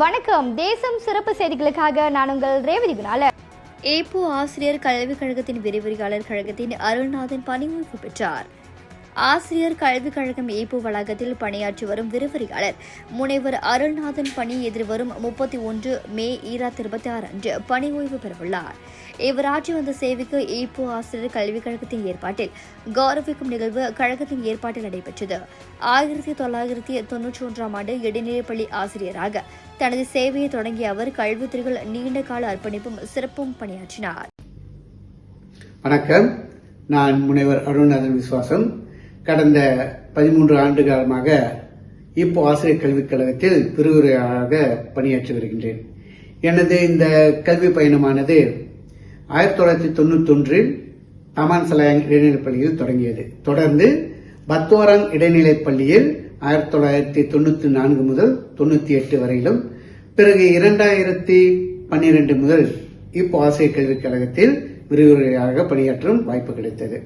வணக்கம். தேசம் சிறப்பு செய்திகளுக்காக நான் உங்கள் ரேவதி குணால. ஏப்போ ஆசிரியர் கல்விக் கழகத்தின் விரிவுரையாளர் கழகத்தின் அருள்நாதன் பணி ஓய்வு பெற்றார். ஆசிரியர் கல்விக் கழகம் ஏப்போ வளாகத்தில் பணியாற்றி வரும் விரிவுரையாளர் முனைவர் அருள்நாதன் பணி எதிர்வரும் 31 மே 2026 அன்று பணி ஓய்வு பெறவுள்ளார். இவர் ஆற்றி வந்த சேவைக்கு ஏப்போ ஆசிரியர் கல்விக் கழகத்தின் ஏற்பாட்டில் கௌரவிக்கும் நிகழ்வு கழகத்தின் ஏற்பாட்டில் நடைபெற்றது. 1991 ஆண்டு இடைநிலைப்பள்ளி ஆசிரியராக தனது சேவையை தொடங்கிய அவர் கல்வித்துறையில் நீண்ட கால அர்ப்பணிப்பும் சிறப்பும் பணியாற்றினார். வணக்கம், நான் முனைவர் அருள்நாதன் விஸ்வாசம். கடந்த 13 ஆண்டு காலமாக இப்போ ஆசிரியர் கல்விக் கழகத்தில் விரிவுரையாளராக பணியாற்றி வருகின்றேன். எனது இந்த கல்வி பயணமானது 1991 தமான் சலாயங் இடைநிலைப் பள்ளியில் தொடங்கியது. தொடர்ந்து பத்வாராங் இடைநிலைப் பள்ளியில் 1994 முதல் 98 வரையிலும், பிறகு 2012 முதல் இப்போ ஆசிரியர் கல்விக் கழகத்தில் விரிவுரையாளராக பணியாற்றும் வாய்ப்பு கிடைத்தது.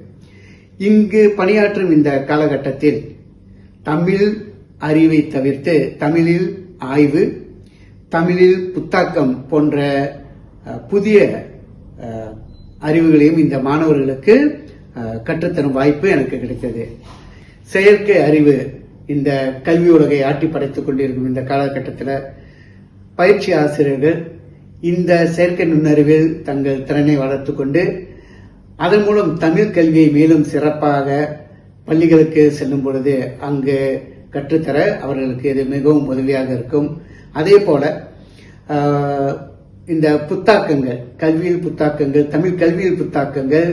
இங்கு பணியாற்றும் இந்த காலகட்டத்தில் தமிழ் அறிவை தவிர்த்து தமிழில் ஆய்வு, தமிழில் புத்தாக்கம் போன்ற புதிய அறிவுகளையும் இந்த மாணவர்களுக்கு கற்றுத்தரும் வாய்ப்பு எனக்கு கிடைத்தது. செயற்கை அறிவு இந்த கல்வி உலகை ஆட்டி படைத்துக் கொண்டிருக்கும் இந்த காலகட்டத்தில் பயிற்சி ஆசிரியர்கள் இந்த செயற்கை நுண்ணறிவில் தங்கள் திறனை வளர்த்துக் கொண்டு அதன் மூலம் தமிழ் கல்வியை மேலும் சிறப்பாக பள்ளிகளுக்கு செல்லும் பொழுது அங்கு கற்றுத்தர அவர்களுக்கு இது மிகவும் உதவியாக இருக்கும். அதே போல இந்த புத்தாக்கங்கள், கல்வியில் புத்தாக்கங்கள், தமிழ் கல்வியில் புத்தாக்கங்கள்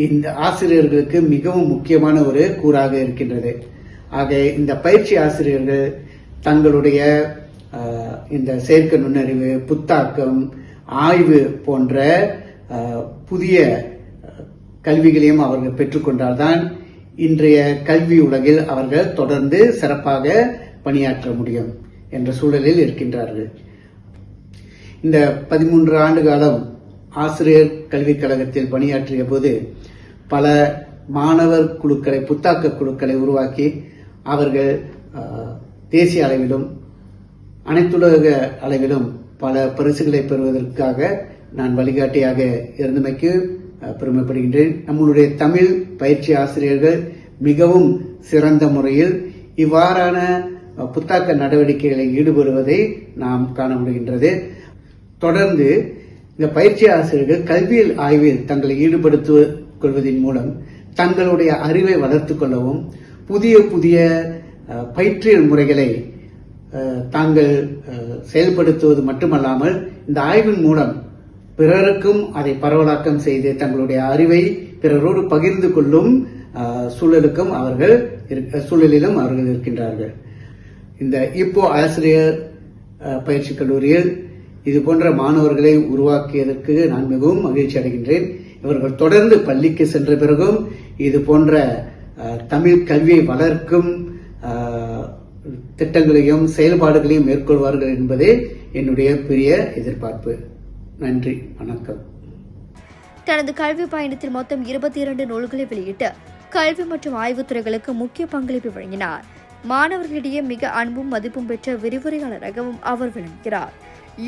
இந்த ஆசிரியர்களுக்கு மிகவும் முக்கியமான ஒரு கூறாக இருக்கின்றது. ஆக இந்த பயிற்சி ஆசிரியர்கள் தங்களுடைய இந்த செயற்கை நுண்ணறிவு, புத்தாக்கம், ஆய்வு போன்ற புதிய கல்விகளையும் அவர்கள் பெற்றுக்கொண்டால்தான் இன்றைய கல்வி உலகில் அவர்கள் தொடர்ந்து சிறப்பாக பணியாற்ற முடியும் என்ற சூழலில் இருக்கின்றார்கள். இந்த 13 ஆண்டு காலம் ஆசிரியர் கல்விக் கழகத்தில் பணியாற்றிய போது பல மாணவர் குழுக்களை, புத்தாக்க குழுக்களை உருவாக்கி அவர்கள் தேசிய அளவிலும் அனைத்துலக அளவிலும் பல பரிசுகளை பெறுவதற்காக நான் வழிகாட்டியாக இருந்தமைக்கு பெருமைப்படுகின்றேன். நம்மளுடைய தமிழ் பயிற்சி ஆசிரியர்கள் மிகவும் சிறந்த முறையில் இவ்வாறான புத்தாக்க நடவடிக்கைகளில் ஈடுபடுவதை நாம் காண முடிகின்றது. தொடர்ந்து இந்த பயிற்சி ஆசிரியர்கள் கல்வியில் ஆய்வில் தங்களை ஈடுபடுத்திக் கொள்வதன் மூலம் தங்களுடைய அறிவை வளர்த்துக் கொள்ளவும், புதிய புதிய பயிற்சியல் முறைகளை தாங்கள் செயல்படுத்துவது மட்டுமல்லாமல் இந்த ஆய்வின் மூலம் பிறருக்கும் அதை பரவலாக்கம் செய்து தங்களுடைய அறிவை பிறரோடு பகிர்ந்து கொள்ளும் சூழலிலும் அவர்கள் இருக்கின்றார்கள். இந்த இப்போ ஆசிரியர் பயிற்சி கல்லூரியில் இது போன்ற மாணவர்களை உருவாக்கியதற்கு நான் மிகவும் மகிழ்ச்சி அடைகின்றேன். இவர்கள் தொடர்ந்து பள்ளிக்கு சென்ற பிறகும் இது போன்ற தமிழ் கல்வியை வளர்க்கும் திட்டங்களையும் செயல்பாடுகளையும் மேற்கொள்வார்கள் என்பதே என்னுடைய பெரிய எதிர்பார்ப்பு. நன்றி, வணக்கம். தனது கல்வி பயணத்தில் மொத்தம் 22 நூல்களை வெளியிட்டு கல்வி மற்றும் ஆய்வுத்துறைகளுக்கு முக்கிய பங்களிப்பு வழங்கினார். மாணவர்களிடையே மிக அன்பும் மதிப்பும் பெற்ற விரிவுரையாளராகவும் அவர் விளங்குகிறார்.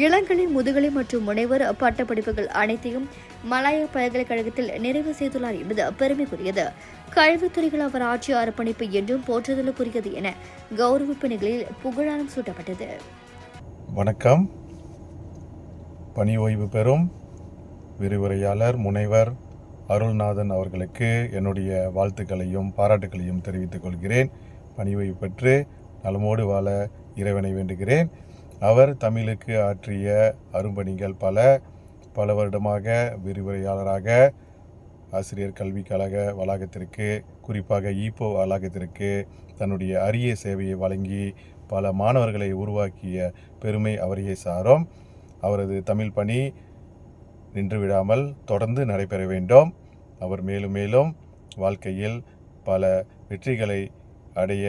இளங்கலை, முதுகலை மற்றும் முனைவர் பட்ட படிப்புகள் அனைத்தையும் மலாயா பல்கலைக்கழகத்தில் நிறைவு செய்துள்ளார் என்பது பெருமைக்குரியது. கல்வித்துறைகள் அவர் ஆற்றிய அர்ப்பணிப்பு என்றும் போற்றுதலுக்குரியது என கௌரவிப்பு நிகழ்ச்சியில் புகழாரம் சூட்டப்பட்டது. வணக்கம். பணி ஓய்வு பெறும் விரிவுரையாளர் முனைவர் அருள்நாதன் அவர்களுக்கு என்னுடைய வாழ்த்துக்களையும் பாராட்டுகளையும் தெரிவித்துக் கொள்கிறேன். பணி ஓய்வு பெற்று நலமோடு வாழ இறைவனை வேண்டுகிறேன். அவர் தமிழுக்கு ஆற்றிய அரும்பணிகள் பல வருடமாக விரிவுரையாளராக ஆசிரியர் கல்விக் கழக வளாகத்திற்கு, குறிப்பாக ஈப்போ வளாகத்திற்கு தன்னுடைய அரிய சேவையை வழங்கி பல மாணவர்களை உருவாக்கிய பெருமை அவரையே சாரும். அவரது தமிழ் பணி நின்றுவிடாமல் தொடர்ந்து நடைபெற வேண்டும். அவர் மேலும் மேலும் வாழ்க்கையில் பல வெற்றிகளை அடைய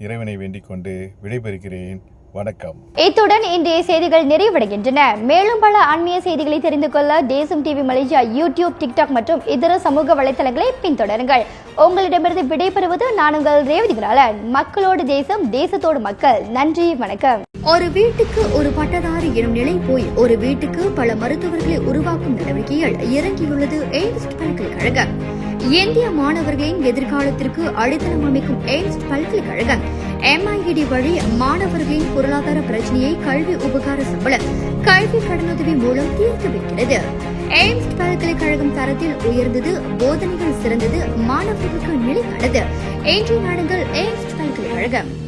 இறைவனை வேண்டிக் கொண்டு விடைபெறுகிறேன். வணக்கம். இத்துடன் இன்றைய செய்திகள் நிறைவடைகின்றன. மேலும் பல ஆன்மீக செய்திகளை தெரிந்து கொள்ள தேசம் டிவி மலேசியா யூடியூப், டிக்டாக் மற்றும் இதர சமூக வலைதளங்களை பின்தொடருங்கள். உங்களிடமிருந்து விடைபெறுவது நான் உங்கள் ரேவதி குணாலன். மக்களோடு தேசம், தேசத்தோடு மக்கள். நன்றி, வணக்கம். ஒரு வீட்டுக்கு ஒரு பட்டதாரி எனும் நிலை போய் ஒரு வீட்டுக்கு பல மருத்துவர்களை உருவாக்கும் நடவடிக்கையில் இறங்கியுள்ளது எய்ம்ஸ் பல்கலைக்கழகம். இந்திய மாணவர்களின் எதிர்காலத்திற்கு அடித்தளம் அமைக்கும் எய்ம்ஸ் பல்கலைக்கழகம் MIED வழி மாணவர்களின் பொருளாதார பிரச்சனையை கல்வி உபகார சம்பள கல்வி கடனுதவி மூலம் தீர்த்து வைக்கிறது. எய்ம்ஸ் பல்கலைக்கழகம் தரத்தில் உயர்ந்தது, போதனைகள் சிறந்தது, மாணவர்களுக்கு நிலையானது. இன்றைய நாடுகள் எய்ம்ஸ் பல்கலைக்கழகம்.